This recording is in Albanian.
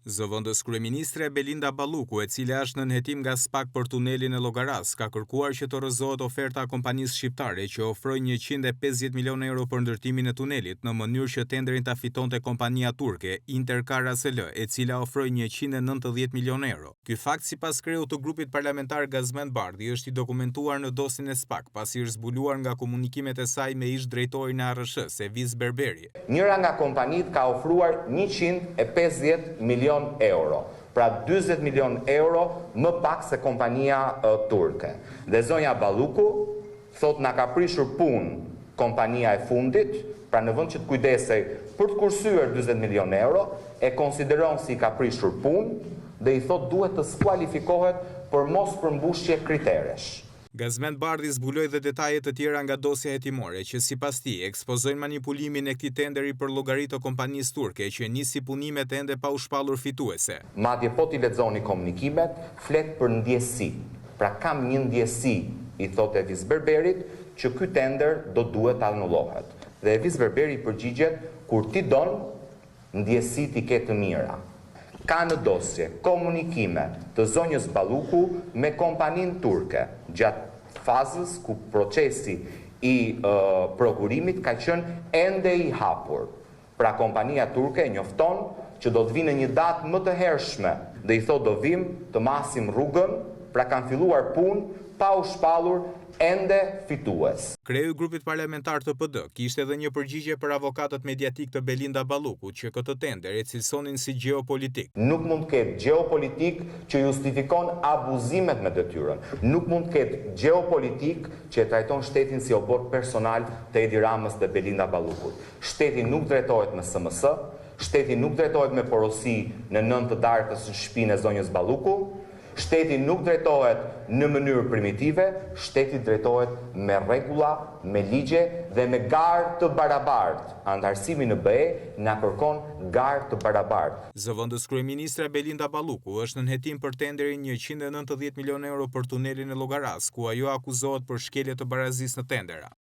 Zëvendës kryeministre Belinda Balluku, e cila është në nënhetim nga SPAK për tunelin e Llogaras, ka kërkuar që të rrëzohet oferta e kompanisë shqiptare që ofroi 150 milionë euro për ndërtimin e tunelit, në mënyrë që tenderin ta fitonte kompania turke Intercar ASL, e cila ofroi 190 milionë euro. Ky fakt, sipas kreut të grupit parlamentar Gazmend Bardhi, është i dokumentuar në dosjen e SPAK, pasi është zbuluar nga komunikimet e saj me ish drejtorin e ARSH, Seviz Berberi. Njëra nga kompanitë ka ofruar 150 milion euro, pra 40 milion euro më pak se kompania turke. Dhe zonja Balluku thot na ka prishur punë kompania e fundit, pra në vend që të kujdesej për të kursyer 40 milion euro, e konsideron si ka prishur punë dhe i thot duhet të skualifikohet për mos përmbushje kriteresh. Gazmend Bardhi zbuloi dhe detaje të tjera nga dosja hetimore që sipas tij ekspozojnë manipulimin e këtij tenderi për llogari të kompanisë turke që nisi punimet ende pa u shpallur fituese. Madje po t'i lexoni komunikimet, flet për ndjesi. Pra kam një ndjesi, i thotë Evis Berberit, që ky tender do duhet të anullohet. Dhe Evis Berberi përgjigjet, kur ti don, ndjesi ti ke të mira. Ka në dosje komunikime të zonjës Balluku me kompaninë turke gjatë fazës ku procesi i prokurimit ka qenë ende i hapur. Pra kompania turke e njofton që do të vinë një datë më të hershme dhe i thotë do vim të masim rrugën, pra kanë filluar punë pa u shpallur ende fitues. Kreu i grupit parlamentar të PD kishte edhe një përgjigje për avokatët mediatik të Belinda Balluku që këtë tender e cilësonin si gjeopolitik. Nuk mund të ketë gjeopolitik që justifikon abuzimet me detyrën. Nuk mund të ketë gjeopolitik që e trajton shtetin si obor personal të Edi Ramës dhe Belinda Ballukut. Shteti nuk drejtohet me SMS, shteti nuk drejtohet me porosi në 9 të darkës në shtëpinë e zonjës Balluku. Shteti nuk drejtohet në mënyrë primitive, shteti drejtohet me rregulla, me ligje dhe me garë të barabartë. Antarësimi në BE na kërkon garë të barabartë. Zëvendës kryeministre Belinda Balluku është në nënhetim për tenderin 190 milionë euro për tunelin e Llogaras, ku ajo akuzohet për shkelje të barazisë në tendera.